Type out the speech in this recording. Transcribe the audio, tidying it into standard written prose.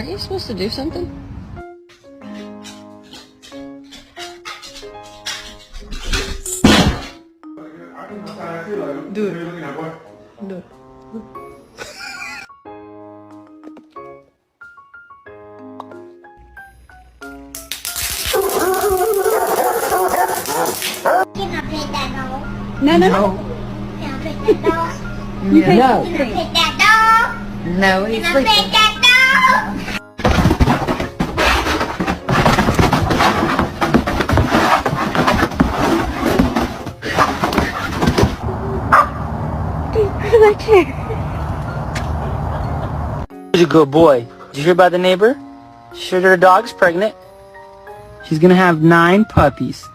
Aren't you supposed to do something? Do it. Do it. Can I pet that dog? No. Can I pet that dog? No. Can I pet that dog? No, he's Can I pet sleeping. that dog? He's a good boy. Did you hear about the neighbor? She heard her dog's pregnant. She's gonna have 9 puppies.